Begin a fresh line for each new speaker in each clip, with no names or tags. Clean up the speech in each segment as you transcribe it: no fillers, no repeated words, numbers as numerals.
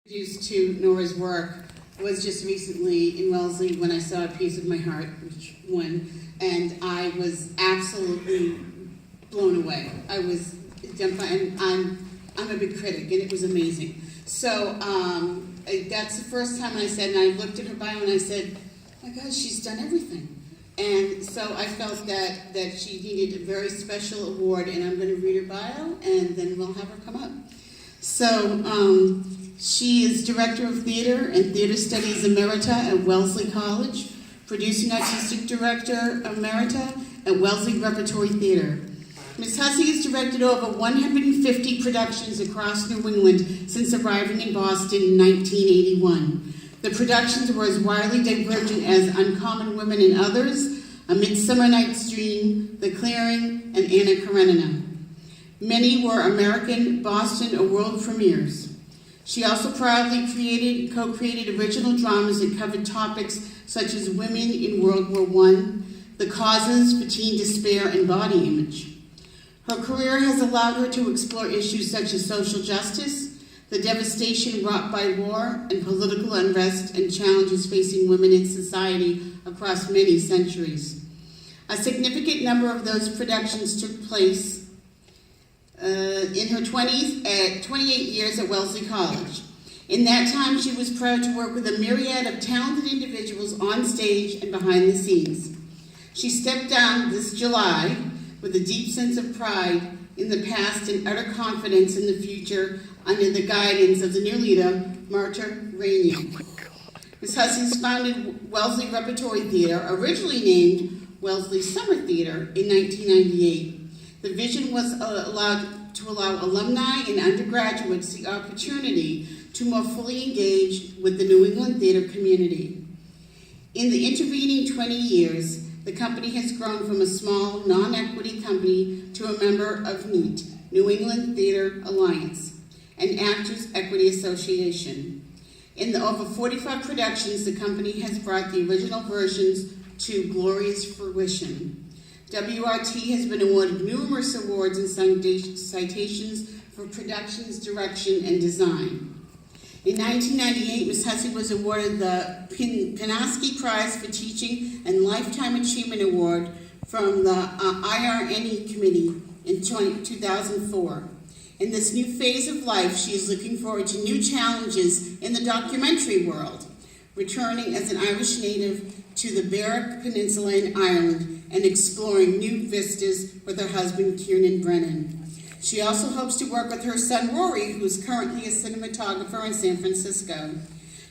Introduced to Nora's work was just recently in Wellesley when I saw A Piece of My Heart, which won, and I was absolutely blown away. I was dumbfounded. I'm a big critic, and it was amazing. So that's the first time I said, and I looked at her bio and I said, oh my God, she's done everything. And so I felt that she needed a very special award, and I'm going to read her bio, and then we'll have her come up. So she is Director of Theater and Theater Studies Emerita at Wellesley College, Producing Artistic Director Emerita at Wellesley Repertory Theater. Ms. Hussey has directed over 150 productions across New England since arriving in Boston in 1981. The productions were as widely divergent as Uncommon Women and Others, A Midsummer Night's Dream, The Clearing, and Anna Karenina. Many were American, Boston, or world premieres. She also proudly co-created original dramas that covered topics such as women in World War I, the causes for teen despair, and body image. Her career has allowed her to explore issues such as social justice, the devastation wrought by war, and political unrest and challenges facing women in society across many centuries. A significant number of those productions took place in her 20s at 28 years at Wellesley College. In that time, she was proud to work with a myriad of talented individuals on stage and behind the scenes. She stepped down this July with a deep sense of pride in the past and utter confidence in the future under the guidance of the new leader, Marta Rainier. Ms. Hussey founded Wellesley Repertory Theater, originally named Wellesley Summer Theater, in 1998. The vision was to allow alumni and undergraduates the opportunity to more fully engage with the New England theater community. In the intervening 20 years, the company has grown from a small, non-equity company to a member of NET, New England Theater Alliance, and Actors Equity Association. In the over 45 productions, the company has brought the original versions to glorious fruition. WRT has been awarded numerous awards and citations for productions, direction, and design. In 1998, Ms. Hussey was awarded the Pinaski Prize for Teaching and Lifetime Achievement Award from the IRNE Committee in 2004. In this new phase of life, she is looking forward to new challenges in the documentary world, returning as an Irish native to the Berwick Peninsula in Ireland and exploring new vistas with her husband, Kieran Brennan. She also hopes to work with her son, Rory, who is currently a cinematographer in San Francisco.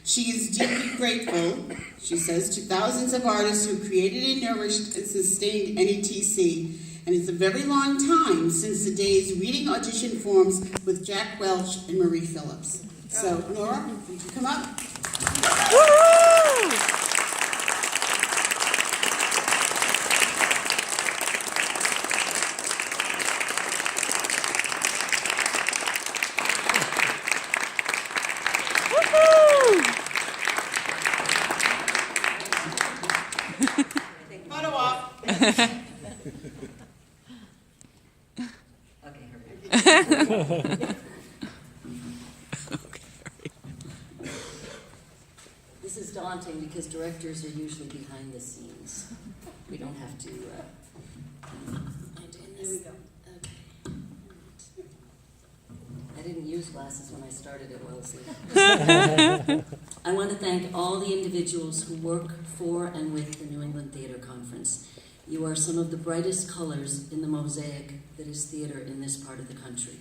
She is deeply grateful, she says, to thousands of artists who created and nourished and sustained NETC, and it's a very long time since the days reading audition forms with Jack Welch and Marie Phillips. So, Nora, would you come up?
Woo-hoo!
Photo op.
This is daunting because directors are usually behind the scenes. We don't have to. Here we go. Okay. I didn't use glasses when I started at Wellesley. I want to thank all the individuals who work for and with the New England Theater Conference. You are some of the brightest colors in the mosaic that is theater in this part of the country.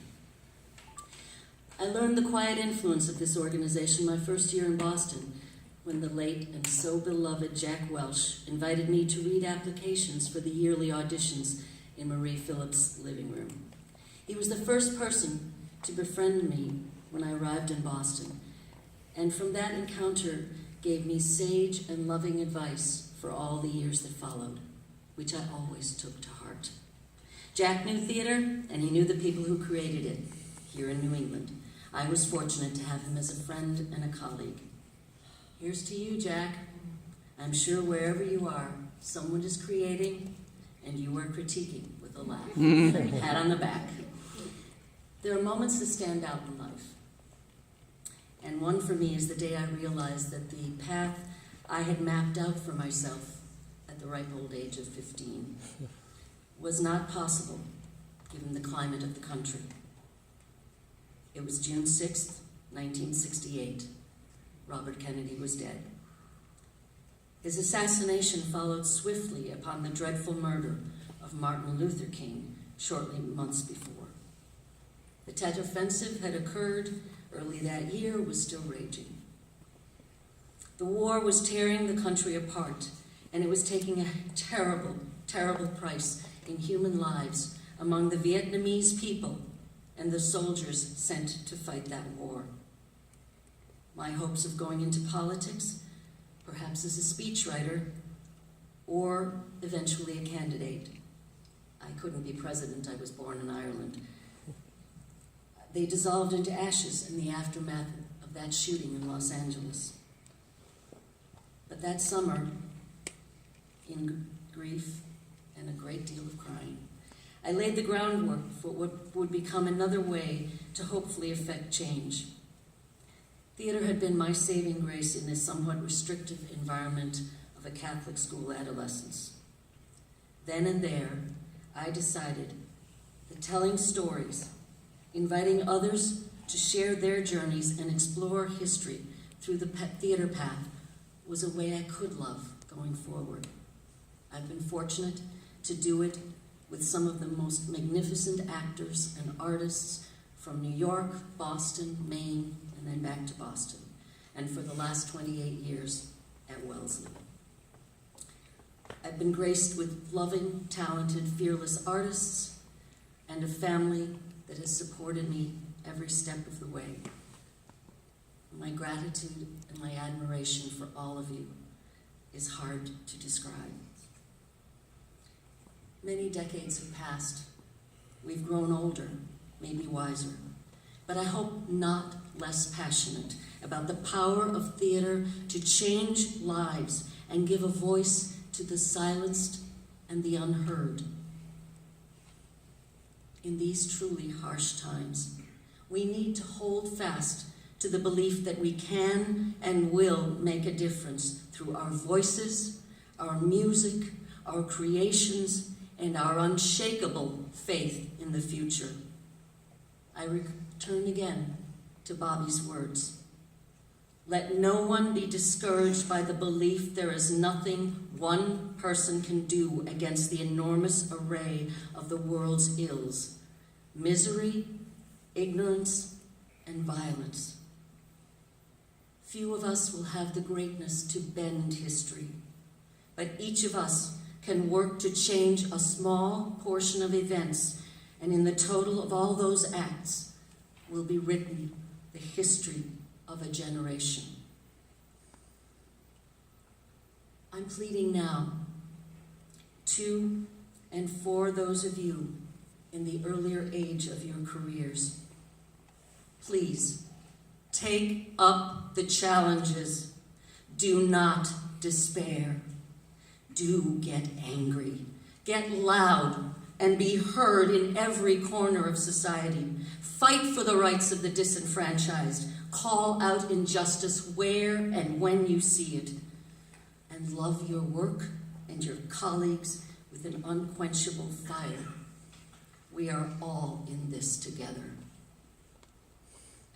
I learned the quiet influence of this organization my first year in Boston, when the late and so beloved Jack Welch invited me to read applications for the yearly auditions in Marie Phillips' living room. He was the first person to befriend me when I arrived in Boston, and from that encounter gave me sage and loving advice for all the years that followed, which I always took to heart. Jack knew theater, and he knew the people who created it here in New England. I was fortunate to have him as a friend and a colleague. Here's to you, Jack. I'm sure wherever you are, someone is creating, and you are critiquing with a laugh. Pat on the back. There are moments that stand out in life. And one for me is the day I realized that the path I had mapped out for myself at the ripe old age of 15 was not possible given the climate of the country. It was June 6th, 1968. Robert Kennedy was dead. His assassination followed swiftly upon the dreadful murder of Martin Luther King shortly months before. The Tet Offensive had occurred early that year, was still raging. The war was tearing the country apart, and it was taking a terrible, terrible price in human lives among the Vietnamese people and the soldiers sent to fight that war. My hopes of going into politics, perhaps as a speechwriter, or eventually a candidate. I couldn't be president, I was born in Ireland. They dissolved into ashes in the aftermath of that shooting in Los Angeles. But that summer, in grief and a great deal of crying, I laid the groundwork for what would become another way to hopefully affect change. Theater had been my saving grace in this somewhat restrictive environment of a Catholic school adolescence. Then and there, I decided that telling stories, inviting others to share their journeys and explore history through the theater path was a way I could love going forward. I've been fortunate to do it with some of the most magnificent actors and artists from New York, Boston, Maine, and then back to Boston, and for the last 28 years at Wellesley. I've been graced with loving, talented, fearless artists and a family that has supported me every step of the way. My gratitude and my admiration for all of you is hard to describe. Many decades have passed. We've grown older, maybe wiser, but I hope not less passionate about the power of theater to change lives and give a voice to the silenced and the unheard. In these truly harsh times, we need to hold fast to the belief that we can and will make a difference through our voices, our music, our creations, and our unshakable faith in the future. I return again to Bobby's words. Let no one be discouraged by the belief there is nothing one person can do against the enormous array of the world's ills: misery, ignorance, and violence. Few of us will have the greatness to bend history, but each of us can work to change a small portion of events, and in the total of all those acts will be written the history of a generation. I'm pleading now to and for those of you in the earlier age of your careers. Please, take up the challenges. Do not despair. Do get angry. Get loud and be heard in every corner of society. Fight for the rights of the disenfranchised. Call out injustice where and when you see it. And love your work and your colleagues with an unquenchable fire. We are all in this together.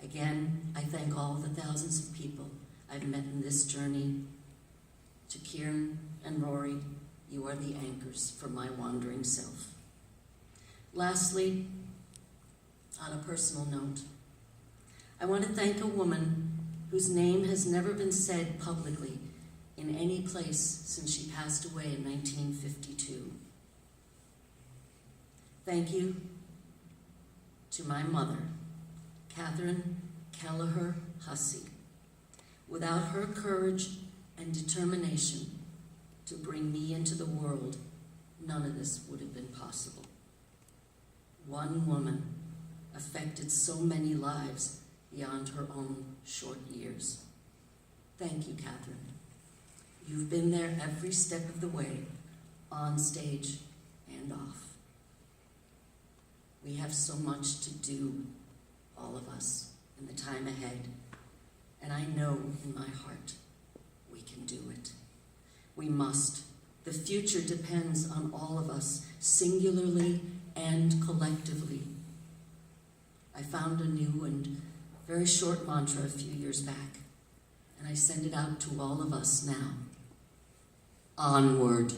Again, I thank all the thousands of people I've met in this journey. To Kieran and Rory, you are the anchors for my wandering self. Lastly, on a personal note, I want to thank a woman whose name has never been said publicly in any place since she passed away in 1952. Thank you to my mother, Catherine Kelleher Hussey. Without her courage and determination to bring me into the world, none of this would have been possible. One woman affected so many lives beyond her own short years. Thank you, Catherine. You've been there every step of the way, on stage and off. We have so much to do, all of us, in the time ahead. And I know in my heart we can do it. We must. The future depends on all of us, singularly and collectively. I found a new and very short mantra a few years back, and I send it out to all of us now. Onward.